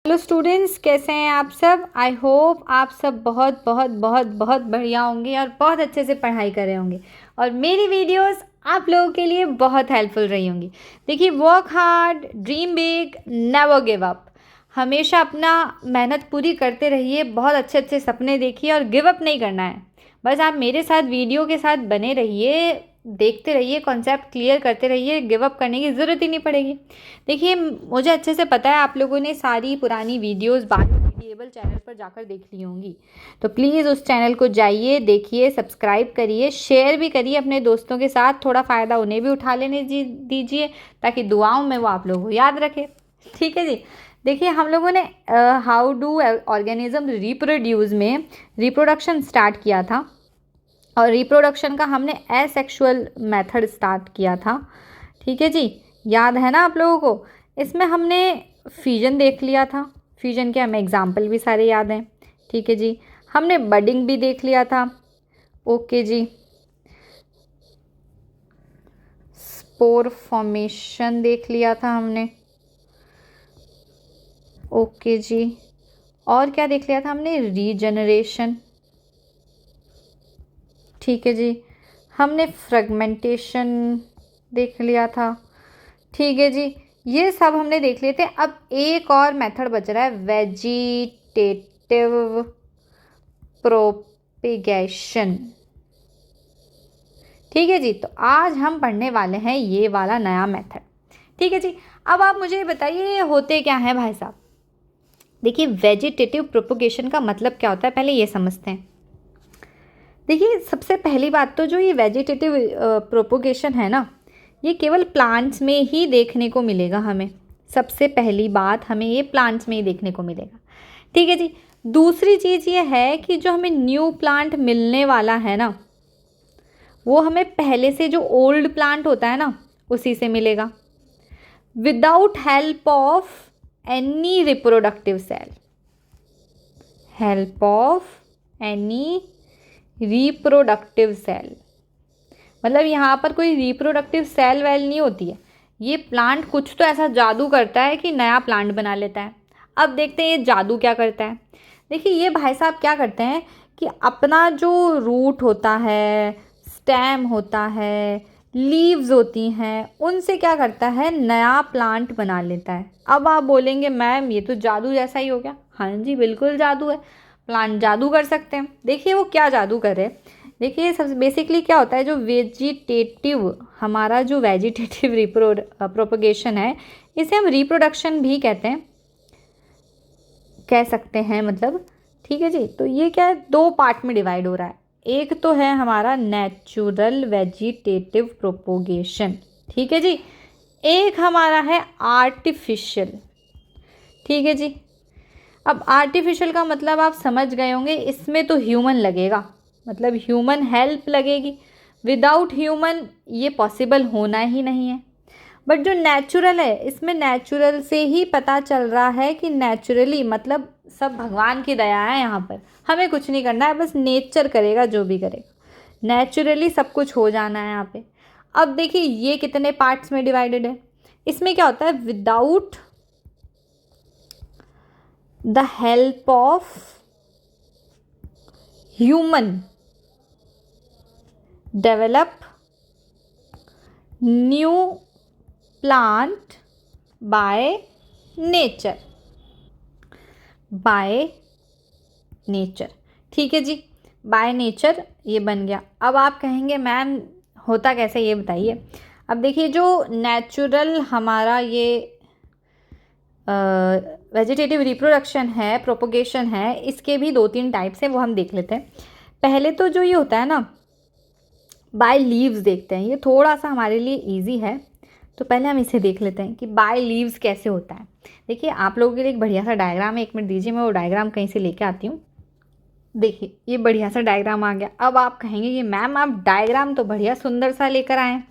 Hello students, कैसे हैं आप सब। आई होप आप सब बहुत बहुत बहुत बहुत बढ़िया होंगे और बहुत अच्छे से पढ़ाई कर रहे होंगे और मेरी वीडियोस आप लोगों के लिए बहुत हेल्पफुल रही होंगी। देखिए, work hard, dream big, never give up. हमेशा अपना मेहनत पूरी करते रहिए, बहुत अच्छे अच्छे सपने देखिए और गिव अप नहीं करना है। बस आप मेरे साथ वीडियो के साथ बने रहिए, देखते रहिए, कॉन्सेप्ट क्लियर करते रहिए, गिव अप करने की ज़रूरत ही नहीं पड़ेगी। देखिए, मुझे अच्छे से पता है आप लोगों ने सारी पुरानी वीडियोस बायोवेरिएबल चैनल पर जाकर देख ली होंगी, तो प्लीज़ उस चैनल को जाइए, देखिए, सब्सक्राइब करिए, शेयर भी करिए अपने दोस्तों के साथ। थोड़ा फ़ायदा उन्हें भी उठा लेने दीजिए ताकि दुआओं में वो आप लोगों को याद रखे। ठीक है जी। देखिए, हम लोगों ने हाउ डू ऑर्गेनिज्म रिप्रोड्यूस में रिप्रोडक्शन स्टार्ट किया था और रिप्रोडक्शन का हमने एसेक्सुअल मेथड स्टार्ट किया था। ठीक है जी, याद है ना आप लोगों को। इसमें हमने फ्यूजन देख लिया था, फ्यूजन के हमें एग्जाम्पल भी सारे याद हैं। ठीक है जी, हमने बडिंग भी देख लिया था। ओके जी, स्पोर फॉर्मेशन देख लिया था हमने। ओके जी, और क्या देख लिया था हमने, रीजनरेशन। ठीक है जी, हमने फ्रेगमेंटेशन देख लिया था। ठीक है जी, ये सब हमने देख लिए थे। अब एक और मेथड बच रहा है, वेजिटेटिव प्रोपिगेशन। ठीक है जी, तो आज हम पढ़ने वाले हैं ये वाला नया मेथड। ठीक है जी, अब आप मुझे बताइए ये होते क्या हैं भाई साहब। देखिए, वेजिटेटिव प्रोपिगेशन का मतलब क्या होता है, पहले ये समझते हैं। देखिए, सबसे पहली बात तो जो ये वेजिटेटिव प्रोपोगेशन है ना, ये केवल प्लांट्स में ही देखने को मिलेगा हमें। सबसे पहली बात, हमें ये प्लांट्स में ही देखने को मिलेगा। ठीक है जी। दूसरी चीज़ ये है कि जो हमें न्यू प्लांट मिलने वाला है ना, वो हमें पहले से जो ओल्ड प्लांट होता है ना, उसी से मिलेगा, without help of any reproductive cell. Help of any reproductive cell मतलब यहाँ पर कोई रिप्रोडक्टिव सेल वेल नहीं होती है। ये प्लांट कुछ तो ऐसा जादू करता है कि नया प्लांट बना लेता है। अब देखते हैं ये जादू क्या करता है। देखिए, ये भाई साहब क्या करते हैं कि अपना जो रूट होता है, स्टेम होता है, लीव्स होती हैं, उनसे क्या करता है, नया प्लांट बना लेता है। अब आप बोलेंगे मैम ये तो जादू जैसा ही हो गया। हाँ जी, बिल्कुल जादू है, प्लांट जादू कर सकते हैं। देखिए वो क्या जादू कर रहे हैं। देखिए, सबसे बेसिकली क्या होता है, जो वेजिटेटिव, हमारा जो वेजिटेटिव प्रोपगेशन है, इसे हम रिप्रोडक्शन भी कह सकते हैं मतलब। ठीक है जी, तो ये क्या है, दो पार्ट में डिवाइड हो रहा है। एक तो है हमारा नेचुरल वेजिटेटिव प्रोपोगेशन। ठीक है जी, एक हमारा है आर्टिफिशियल। ठीक है जी। अब आर्टिफिशियल का मतलब आप समझ गए होंगे, इसमें तो ह्यूमन लगेगा, मतलब ह्यूमन हेल्प लगेगी। विदाउट ह्यूमन ये पॉसिबल होना ही नहीं है। बट जो नेचुरल है, इसमें नेचुरल से ही पता चल रहा है कि नेचुरली मतलब सब भगवान की दया है। यहाँ पर हमें कुछ नहीं करना है, बस नेचर करेगा जो भी करेगा, नेचुरली सब कुछ हो जाना है यहाँ पे। अब देखिए, ये कितने पार्ट्स में डिवाइडेड है। इसमें क्या होता है, without the help of human develop new plant by nature। ठीक है जी, बाय नेचर ये बन गया। अब आप कहेंगे मैम होता कैसे, ये बताइए। अब देखिए, जो नेचुरल हमारा ये वेजिटेटिव रिप्रोडक्शन है, प्रोपोगेशन है, इसके भी दो तीन टाइप्स हैं, वो हम देख लेते हैं। पहले तो जो ये होता है ना, बाय लीव्स देखते हैं। ये थोड़ा सा हमारे लिए इजी है, तो पहले हम इसे देख लेते हैं कि बाय लीव्स कैसे होता है। देखिए, आप लोगों के लिए एक बढ़िया सा डायग्राम है, 1 मिनट दीजिए, मैं वो डायग्राम कहीं से लेके आती हूँ। देखिए, ये बढ़िया सा डायग्राम आ गया। अब आप कहेंगे कि मैम आप डायग्राम तो बढ़िया सुंदर सा लेकर आए हैं।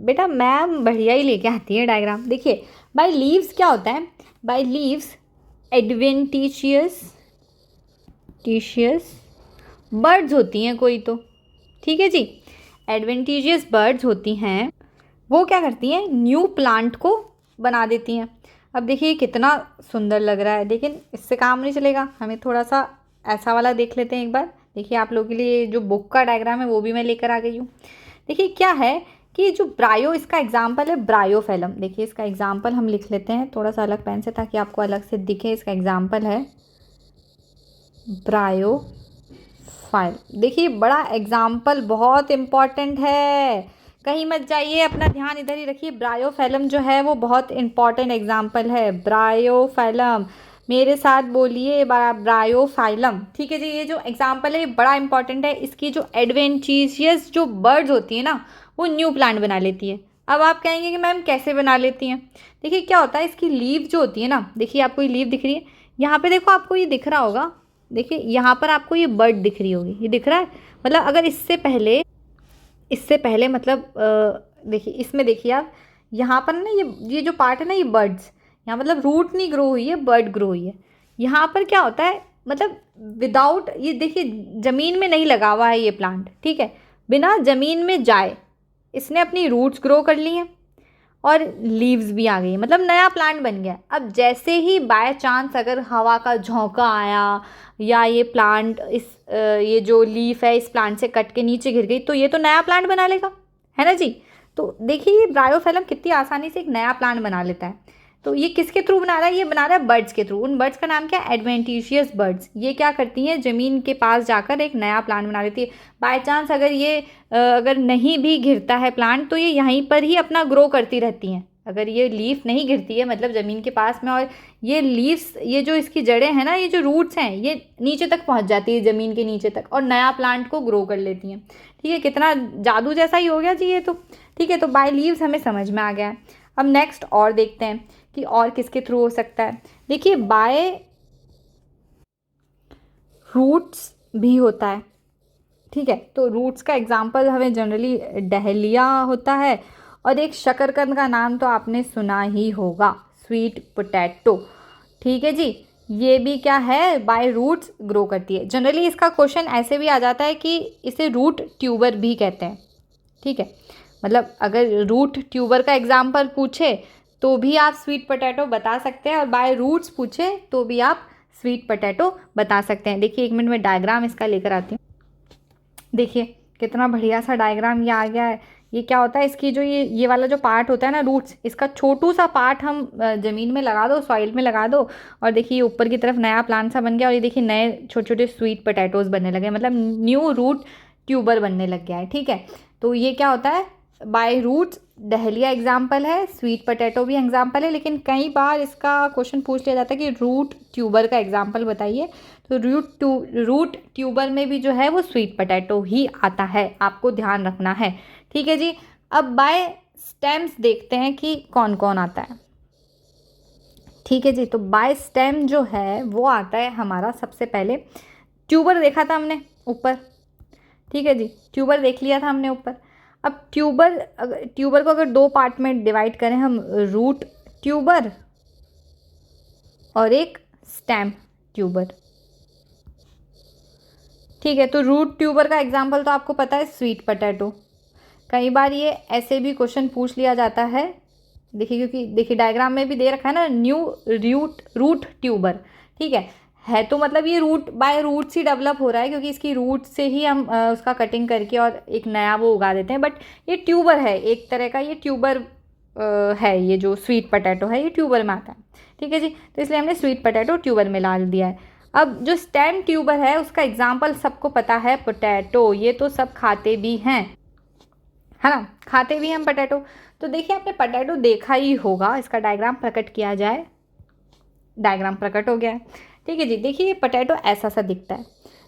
बेटा, मैम बढ़िया ही लेके आती है डायग्राम। देखिए, बाय लीव्स क्या होता है, बाय लीव्स एडवेंटिशियस बर्ड्स होती हैं कोई तो। ठीक है जी, एडवेंटिशियस बर्ड्स होती हैं, वो क्या करती हैं, न्यू प्लांट को बना देती हैं। अब देखिए कितना सुंदर लग रहा है, लेकिन इससे काम नहीं चलेगा, हमें थोड़ा सा ऐसा वाला देख लेते हैं एक बार। देखिए आप लोगों के लिए जो बुक का डायग्राम है वो भी मैं लेकर आ गई हूँ। देखिए क्या है कि जो ब्रायो, इसका एग्जाम्पल है ब्रायोफेलम। देखिए इसका एग्जाम्पल हम लिख लेते हैं थोड़ा सा अलग पेन से ताकि आपको अलग से दिखे। इसका एग्जाम्पल है ब्रायोफाइल। देखिए बड़ा एग्जाम्पल, बहुत इम्पॉर्टेंट है, कहीं मत जाइए, अपना ध्यान इधर ही रखिए। ब्रायोफेलम जो है वो बहुत इंपॉर्टेंट एग्जाम्पल है। ब्रायोफेलम, मेरे साथ बोलिए ब्रायोफाइलम। ठीक है जी, ये जो एग्जाम्पल है ये बड़ा इंपॉर्टेंट है। इसकी जो एडवेंटिशियस जो बर्ड्स होती है ना वो न्यू प्लांट बना लेती है। अब आप कहेंगे कि मैम कैसे बना लेती हैं? देखिए क्या होता है, इसकी लीव जो होती है ना, देखिए आपको ये लीव दिख रही है, यहाँ पे देखो आपको ये दिख रहा होगा, देखिए यहाँ पर आपको ये बर्ड दिख रही होगी, ये दिख रहा है। मतलब अगर इससे पहले मतलब देखिए इसमें देखिए आप यहाँ पर ना ये जो पार्ट है ना ये बर्ड्स, यहाँ मतलब रूट नहीं ग्रो हुई है, बर्ड ग्रो हुई है। यहाँ पर क्या होता है, मतलब विदाउट ये देखिए ज़मीन में नहीं लगा हुआ है ये प्लांट, ठीक है, बिना ज़मीन में जाए इसने अपनी रूट्स ग्रो कर ली हैं और लीव्स भी आ गई, मतलब नया प्लांट बन गया। अब जैसे ही बाय चांस अगर हवा का झोंका आया या ये प्लांट ये जो लीफ है इस प्लांट से कट के नीचे गिर गई तो ये तो नया प्लांट बना लेगा, है ना जी। तो देखिए ये ब्रायोफिल्म कितनी आसानी से एक नया प्लांट बना लेता है। तो ये किसके थ्रू बना रहा है? ये बना रहा है बर्ड्स के थ्रू। उन बर्ड्स का नाम क्या है? Adventitious birds. ये क्या करती हैं, ज़मीन के पास जाकर एक नया प्लांट बना लेती है। बाय चांस अगर ये अगर नहीं भी गिरता है प्लांट तो ये यहीं पर ही अपना ग्रो करती रहती हैं। अगर ये लीफ नहीं गिरती है मतलब ज़मीन के पास में, और ये लीव्स, ये जो इसकी जड़ें हैं ना, ये जो रूट्स हैं, ये नीचे तक पहुंच जाती है, ज़मीन के नीचे तक, और नया प्लांट को ग्रो कर लेती हैं। ठीक है, कितना जादू जैसा ही हो गया जी ये तो। ठीक है, तो बाय लीव्स हमें समझ में आ गया है। अब नेक्स्ट और देखते हैं कि और किसके थ्रू हो सकता है। देखिए बाय रूट्स भी होता है। ठीक है, तो रूट्स का एग्जाम्पल हमें जनरली डहलिया होता है, और एक शकरकंद का नाम तो आपने सुना ही होगा, स्वीट पोटैटो। ठीक है जी, ये भी क्या है, बाय रूट्स ग्रो करती है। जनरली इसका क्वेश्चन ऐसे भी आ जाता है कि इसे रूट ट्यूबर भी कहते हैं। ठीक है, मतलब अगर रूट ट्यूबर का एग्जाम्पल पूछे तो भी आप स्वीट पोटैटो बता सकते हैं, और बाय रूट्स पूछे तो भी आप स्वीट पोटैटो बता सकते हैं। देखिए एक मिनट में डायग्राम इसका लेकर आती हूँ। देखिए कितना बढ़िया सा डायग्राम ये आ गया है। ये क्या होता है, इसकी जो ये वाला जो पार्ट होता है ना रूट्स, इसका छोटू सा पार्ट हम ज़मीन में लगा दो, सॉइल में लगा दो, और देखिए ऊपर की तरफ नया प्लांट सा बन गया, और ये देखिए नए छोटे छोटे स्वीट पोटैटोज़ बनने लगे, मतलब न्यू रूट ट्यूबर बनने लग गया है। ठीक है, तो ये क्या होता है, बाय रूट्स डहलिया एग्जाम्पल है, स्वीट पोटैटो भी एग्जाम्पल है, लेकिन कई बार इसका क्वेश्चन पूछ लिया जाता है कि रूट ट्यूबर का एग्जाम्पल बताइए। तो रूट ट्यूबर में भी जो है वो स्वीट पोटैटो ही आता है, आपको ध्यान रखना है। ठीक है जी, अब बाय स्टेम्स देखते हैं कि कौन कौन आता है। ठीक है जी, तो बाय स्टेम जो है वो आता है हमारा, सबसे पहले ट्यूबर देखा था हमने ऊपर। ठीक है जी, ट्यूबर देख लिया था हमने ऊपर। अब ट्यूबर को अगर दो पार्ट में डिवाइड करें हम, रूट ट्यूबर और एक स्टेम ट्यूबर। ठीक है, तो रूट ट्यूबर का एग्जाम्पल तो आपको पता है स्वीट पोटैटो। कई बार ये ऐसे भी क्वेश्चन पूछ लिया जाता है, देखिए क्योंकि देखिए डायग्राम में भी दे रखा है ना, न्यू रूट ट्यूबर। ठीक है तो मतलब ये root by roots he develop हो रहा है, क्योंकि इसकी रूट से ही हम उसका कटिंग करके और एक नया वो उगा देते हैं। बट ये ट्यूबर है एक तरह का, ये ट्यूबर है, ये जो स्वीट पोटैटो है ये ट्यूबर में आता है। ठीक है जी, तो इसलिए हमने स्वीट पोटैटो ट्यूबर में डाल दिया है। अब जो स्टेम ट्यूबर है उसका एग्जाम्पल सबको पता है पोटैटो, ये तो सब खाते भी हैं, है ना, खाते भी हम पोटैटो। तो देखिए आपने पोटैटो देखा ही होगा, इसका डायग्राम प्रकट किया जाए। डायग्राम प्रकट हो गया है। ठीक है जी, देखिए पोटैटो ऐसा सा दिखता है।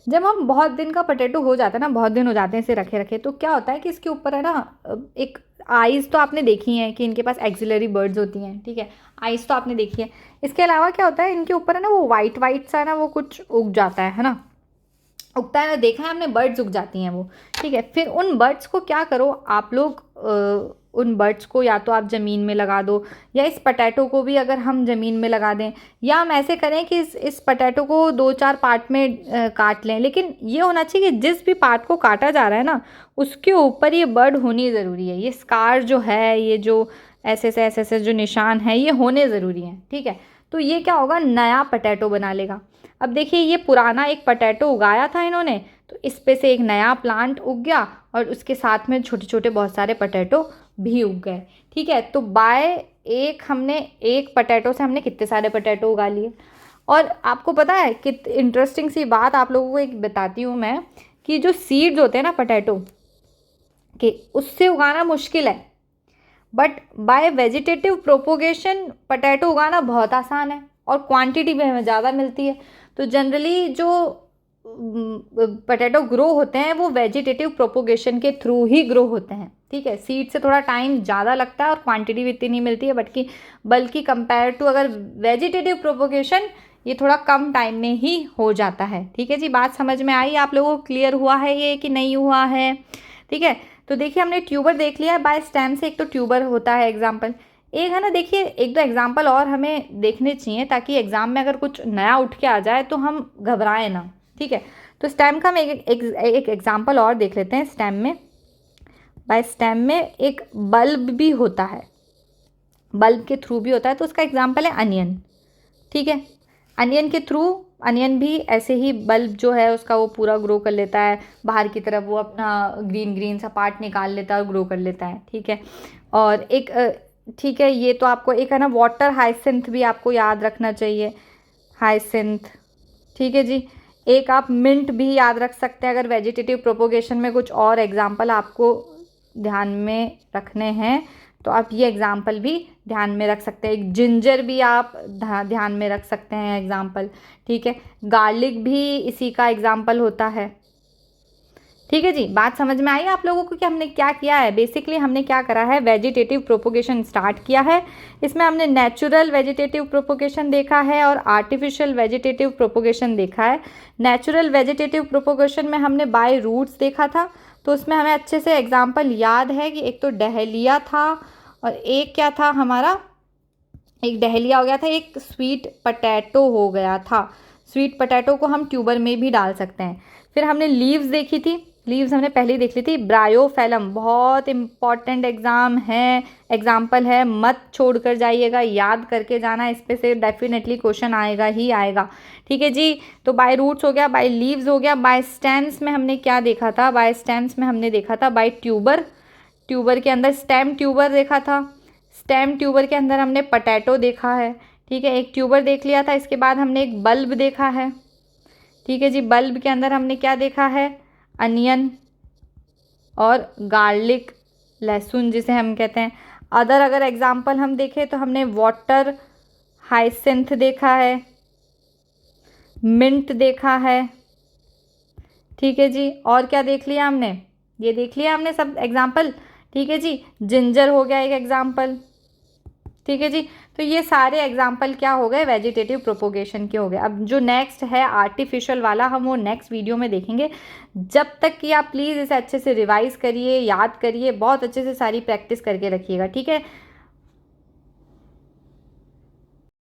जब हम बहुत दिन का पोटैटो हो जाता है ना, बहुत दिन हो जाते हैं इसे रखे रखे, तो क्या होता है कि इसके ऊपर है ना एक आइज़ तो आपने देखी हैं कि इनके पास एक्सिलरी बर्ड्स होती हैं। ठीक है, आइज़ तो आपने देखी है। इसके अलावा क्या होता है, इनके ऊपर है ना वो वाइट सा ना वो कुछ उग जाता है ना, उगता है ना, देखा है हमने, बर्ड्स उग जाती हैं वो। ठीक है, फिर उन बर्ड्स को क्या करो आप लोग, उन बर्ड्स को या तो आप ज़मीन में लगा दो, या इस पोटैटो को भी अगर हम ज़मीन में लगा दें, या हम ऐसे करें कि इस पोटैटो को 2-4 पार्ट में काट लें। लेकिन ये होना चाहिए कि जिस भी पार्ट को काटा जा रहा है ना उसके ऊपर ये बर्ड होनी ज़रूरी है। ये स्कार जो है, ये जो ऐसे ऐसे जो निशान हैं ये होने ज़रूरी हैं, ठीक है। तो ये क्या होगा, नया पोटैटो बना लेगा। अब देखिए ये पुराना एक पोटैटो उगाया था इन्होंने, तो इस पे से एक नया प्लांट उग गया और उसके साथ में छोटे छोटे बहुत सारे पोटैटो भी उग गए, ठीक है। तो एक पोटैटो से हमने कितने सारे पोटैटो उगा लिए। और आपको पता है कि इंटरेस्टिंग सी बात आप लोगों को एक बताती हूँ मैं, कि जो सीड्स होते हैं ना पोटैटो के, उससे उगाना मुश्किल है, but by vegetative propagation potato उगाना बहुत आसान है और क्वांटिटी भी हमें ज़्यादा मिलती है। तो जनरली जो पोटैटो ग्रो होते हैं वो वेजिटेटिव प्रोपोगेशन के थ्रू ही ग्रो होते हैं, ठीक है। सीड से थोड़ा टाइम ज़्यादा लगता है और क्वांटिटी भी इतनी नहीं मिलती है, बल्कि कंपेयर टू अगर वेजिटेटिव प्रोपोगेशन ये थोड़ा कम टाइम में ही हो जाता है, ठीक है जी। बात समझ में आई आप लोगों को, क्लियर हुआ है ये कि नहीं हुआ है, ठीक है। तो देखिए हमने ट्यूबर देख लिया है, बाय स्टेम से एक तो ट्यूबर होता है एग्जाम्पल, एक है ना, देखिए एक दो एग्जाम्पल और हमें देखने चाहिए ताकि एग्जाम में अगर कुछ नया उठ के आ जाए तो हम घबराएं ना, ठीक है। तो स्टेम का हम एक एग्जाम्पल और देख लेते हैं। स्टेम में, बाय स्टेम में एक बल्ब भी होता है, बल्ब के थ्रू भी होता है, तो उसका एग्जाम्पल है अनियन, ठीक है। अनियन के थ्रू, अनियन भी ऐसे ही बल्ब जो है उसका वो पूरा ग्रो कर लेता है, बाहर की तरफ वो अपना ग्रीन ग्रीन सा पार्ट निकाल लेता है और ग्रो कर लेता है, ठीक है। और एक ठीक है, ये तो आपको एक है ना वाटर हाइसिंथ भी आपको याद रखना चाहिए, हाइसिंथ, ठीक है जी। एक आप मिंट भी याद रख सकते हैं अगर वेजिटेटिव प्रोपोगेशन में कुछ और एग्जाम्पल आपको ध्यान में रखने हैं तो आप ये एग्जाम्पल भी ध्यान में रख सकते हैं। एक जिंजर भी आप ध्यान में रख सकते हैं एग्जाम्पल, ठीक है। गार्लिक भी इसी का एग्जाम्पल होता है, ठीक है जी। बात समझ में आई आप लोगों को कि हमने क्या किया है। बेसिकली हमने क्या करा है, वेजिटेटिव प्रोपोगेशन स्टार्ट किया है। इसमें हमने नेचुरल वेजिटेटिव प्रोपोगेशन देखा है और आर्टिफिशियल वेजिटेटिव प्रोपोगेशन देखा है। नेचुरल वेजिटेटिव प्रोपोगेशन में हमने बाय रूट्स देखा था, तो उसमें हमें अच्छे से एग्जाम्पल याद है कि एक तो डहेलिया था और एक क्या था हमारा, एक डहेलिया हो गया था, एक स्वीट पोटैटो हो गया था। स्वीट पोटैटो को हम ट्यूबर में भी डाल सकते हैं। फिर हमने लीव्स देखी थी, लीव्स हमने पहले ही देख ली थी। ब्रायोफेलम बहुत इंपॉर्टेंट एग्जाम्पल है, मत छोड़ कर जाइएगा, याद करके जाना, इस पे से डेफिनेटली क्वेश्चन आएगा ही आएगा, ठीक है जी। तो बाय रूट्स हो गया, बाय लीव्स हो गया, बाय स्टेम्स में हमने क्या देखा था, बाय स्टेम्स में हमने देखा था बाय ट्यूबर, ट्यूबर के अंदर स्टेम ट्यूबर देखा था, स्टेम ट्यूबर के अंदर हमने पोटैटो देखा है, ठीक है। एक ट्यूबर देख लिया था, इसके बाद हमने एक बल्ब देखा है, ठीक है जी। बल्ब के अंदर हमने क्या देखा है, अनियन और गार्लिक, लहसुन जिसे हम कहते हैं। अगर एग्जाम्पल हम देखें तो हमने वाटर हाइसिंथ देखा है, मिंट देखा है, ठीक है जी। और क्या देख लिया हमने, ये देख लिया हमने सब एग्जाम्पल, ठीक है जी। जिंजर हो गया एक एग्जाम्पल, ठीक है जी। तो ये सारे एग्जाम्पल क्या हो गए, वेजिटेटिव प्रोपोगेशन के हो गए। अब जो नेक्स्ट है आर्टिफिशियल वाला, हम वो नेक्स्ट वीडियो में देखेंगे। जब तक कि आप प्लीज़ इसे अच्छे से रिवाइज करिए, याद करिए, बहुत अच्छे से सारी प्रैक्टिस करके रखिएगा, ठीक है।